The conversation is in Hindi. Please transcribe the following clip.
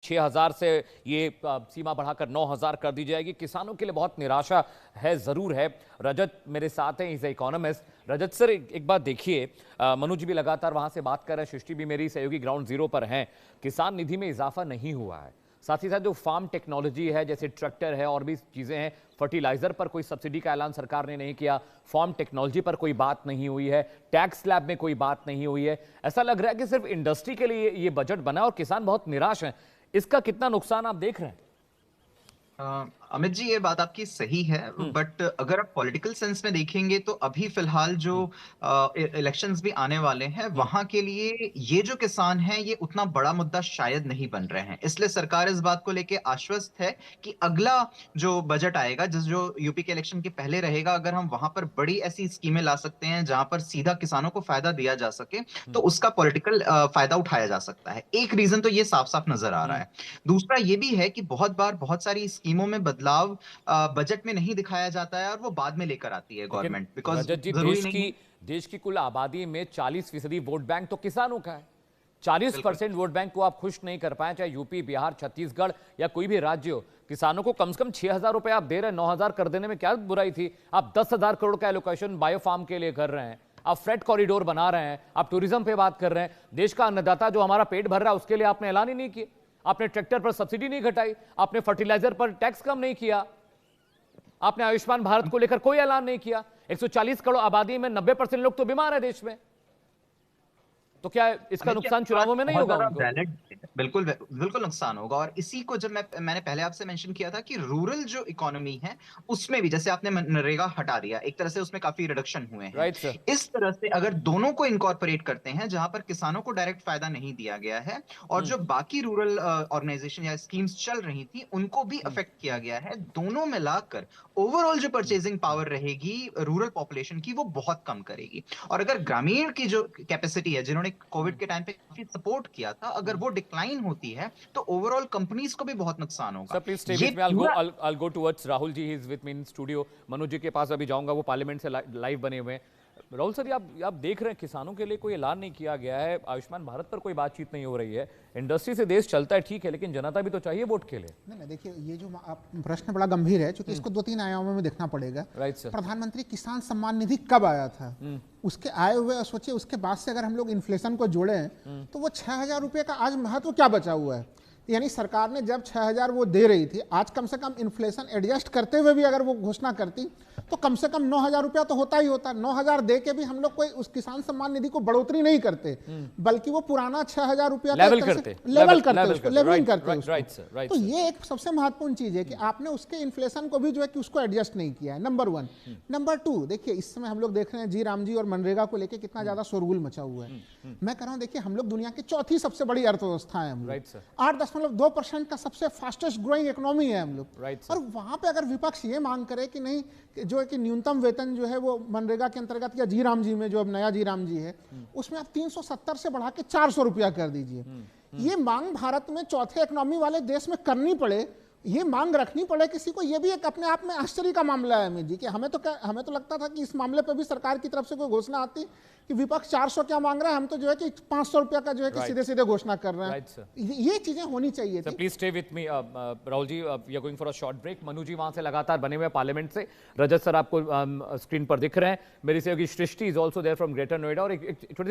6,000 से ये सीमा बढ़ाकर 9,000 कर दी जाएगी। किसानों के लिए बहुत निराशा है, जरूर है। रजत मेरे साथ हैं, इज इकोनॉमिस्ट। रजत सर, एक बात देखिए, मनु जी भी लगातार वहां से बात कर रहे हैं, सृष्टि भी मेरी सहयोगी ग्राउंड जीरो पर हैं। किसान निधि में इजाफा नहीं हुआ है। साथ ही साथ जो फार्म टेक्नोलॉजी है, जैसे ट्रैक्टर है और भी चीजें हैं, फर्टिलाइजर पर कोई सब्सिडी का ऐलान सरकार ने नहीं किया, फार्म टेक्नोलॉजी पर कोई बात नहीं हुई है, टैक्स स्लैब में कोई बात नहीं हुई है। ऐसा लग रहा है कि सिर्फ इंडस्ट्री के लिए ये बजट बना और किसान बहुत निराश हैं। इसका कितना नुकसान आप देख रहे हैं? अमित जी, ये बात आपकी सही है, हम्म। बट अगर आप पॉलिटिकल सेंस में देखेंगे तो अभी फिलहाल जो हम्म। इलेक्शंस भी आने वाले हैं हम्म। वहां के लिए ये जो किसान हैं ये उतना बड़ा मुद्दा शायद नहीं बन रहे हैं। इसलिए सरकार इस बात को लेके आश्वस्त है कि अगला जो बजट आएगा, जो यूपी के इलेक्शन के पहले रहेगा, अगर हम वहां पर बड़ी ऐसी स्कीमें ला सकते हैं जहां पर सीधा किसानों को फायदा दिया जा सके तो हम्म। उसका पॉलिटिकल फायदा उठाया जा सकता है। एक रीजन तो ये साफ साफ नजर आ रहा हम्म। है। दूसरा ये भी है कि बहुत बार बहुत सारी स्कीमों में बदलाव बजट में नहीं दिखाया जाता है और वो बाद में लेकर आती है लेकिन गवर्नमेंट, बिकॉज रजत जी, जरूरी नहीं है। देश की कुल आबादी में 40% वोट बैंक तो किसानों का है। 40% वोट बैंक को आप खुश नहीं कर पाए, चाहे यूपी, बिहार, छत्तीसगढ़ या कोई भी राज्य हो। किसानों को कम से कम 6,000 रुपए आप दे रहे हैं, 9,000 कर देने में क्या बुराई थी? आप 10,000 करोड़ का एलोकेशन बायो फार्म के लिए कर रहे हैं, आप फ्रेट कॉरिडोर बना रहे हैं, आप टूरिज्म पे बात कर रहे हैं। देश का अन्नदाता जो हमारा पेट भर रहा है उसके लिए आपने ऐलान ही नहीं किया। आपने ट्रैक्टर पर सब्सिडी नहीं घटाई, आपने फर्टिलाइजर पर टैक्स कम नहीं किया, आपने आयुष्मान भारत को लेकर कोई ऐलान नहीं किया। 140 करोड़ आबादी में 90% लोग तो बीमार है देश में। तो क्या इसका अमित जी, नुकसान आपकी बात चुनावों में नहीं बहुत होगा ज्यादा उनको? वैलिड है। बिल्कुल बिल्कुल नुकसान होगा। और इसी को जब मैंने पहले आपसे मेंशन किया था कि रूरल जो इकोनॉमी है उसमें भी, जैसे आपने मनरेगा हटा दिया, एक तरह से उसमें काफी रिडक्शन हुए हैं। Right sir. इस तरह से अगर दोनों को इनकॉर्पोरेट करते हैं, जहां पर किसानों को डायरेक्ट फायदा नहीं दिया गया है और हम्म। जो बाकी रूरल ऑर्गेनाइजेशन या स्कीम्स चल रही थी उनको भी हम्म। अफेक्ट किया गया है, दोनों मिलाकर ओवरऑल जो परचेजिंग पावर रहेगी रूरल पॉपुलेशन की वो बहुत कम करेगी। और अगर ग्रामीण की जो कैपेसिटी है, जिन्होंने कोविड के टाइम पे काफी सपोर्ट किया था, अगर वो डिक्लाइन होती है तो ओवरऑल कंपनीज को भी बहुत नुकसान सर होगा। प्लीज स्टे ये विथ मी, पूरा I'll go towards Rahul ji, he is with me in studio. Manoj ji के पास अभी जाऊंगा, वो पार्लियामेंट से लाइव बने हुए हैं। राहुल सर, ये आप देख रहे हैं, किसानों के लिए कोई ऐलान नहीं किया गया है, आयुष्मान भारत पर कोई बातचीत नहीं हो रही है। इंडस्ट्री से देश चलता है, ठीक है, लेकिन जनता भी तो चाहिए वोट के लिए। नहीं नहीं, देखिए ये जो आप प्रश्न बड़ा गंभीर है, क्योंकि इसको 2-3 आयामों में देखना पड़ेगा। Right sir. प्रधानमंत्री किसान सम्मान निधि कब आया था? उसके आए हुए सोचिए, उसके बाद से अगर हम लोग इन्फ्लेशन को जोड़ें तो वो 6,000 रुपये का आज महत्व क्या बचा हुआ है? यानी सरकार ने जब 6,000 वो दे रही थी, आज कम से कम इन्फ्लेशन एडजस्ट करते हुए भी अगर वो घोषणा करती तो कम से कम 9,000 रुपया तो होता ही होता। 9,000 दे के भी हम लोग कोई उस किसान सम्मान निधि को बढ़ोतरी नहीं करते, बल्कि वो पुराना 6,000 रुपया लेवल करते, लेवलिंग करते राइट सर, राइट तो सर। ये एक सबसे महत्वपूर्ण चीज है कि आपने उसके इन्फ्लेशन को भी जो है कि उसको एडजस्ट नहीं किया है, नंबर 1। नंबर 2, देखिए इस समय हम लोग देख रहे हैं जी राम जी और मनरेगा को लेकर कितना ज्यादा शोरगुल मचा हुआ है। मैं कह रहा हूं, देखिए हम लोग दुनिया की चौथी सबसे बड़ी अर्थव्यवस्था है हम लोग। Right sir. 8.2% का सबसे फास्टेस्ट ग्रोइंग इकोनॉमी है हम लोग। Right sir. और वहां पे अगर विपक्ष ये मांग करे कि नहीं, जो है कि न्यूनतम वेतन जो है वो मनरेगा के अंतर्गत या जी राम जी में, जो अब नया जी राम जी है उसमें आप 370 से बढ़ा के 400 रुपया कर दीजिए, ये मांग भारत में चौथे इकोनॉमी वाले देश में करनी पड़े, ये मांग रखनी पड़े किसी को, ये भी एक अपने आप में आश्चर्य का मामला है अमित जी। कि हमें तो लगता था कि इस मामले पर भी सरकार की तरफ से कोई घोषणा आती कि विपक्ष 400 क्या मांग रहा है, हम तो जो है कि 500 रुपया का जो है कि सीधे सीधे घोषणा कर रहे हैं। Right sir. ये चीजें होनी चाहिए थी। Please stay with me Rahul ji, we are going for a short break. Manu ji वहां से लगातार बने हुए पार्लियामेंट से। रजत सर आपको स्क्रीन पर दिख रहे हैं। मेरी सहयोगी Srishti is also there from greater Noida. और एक छोटी सी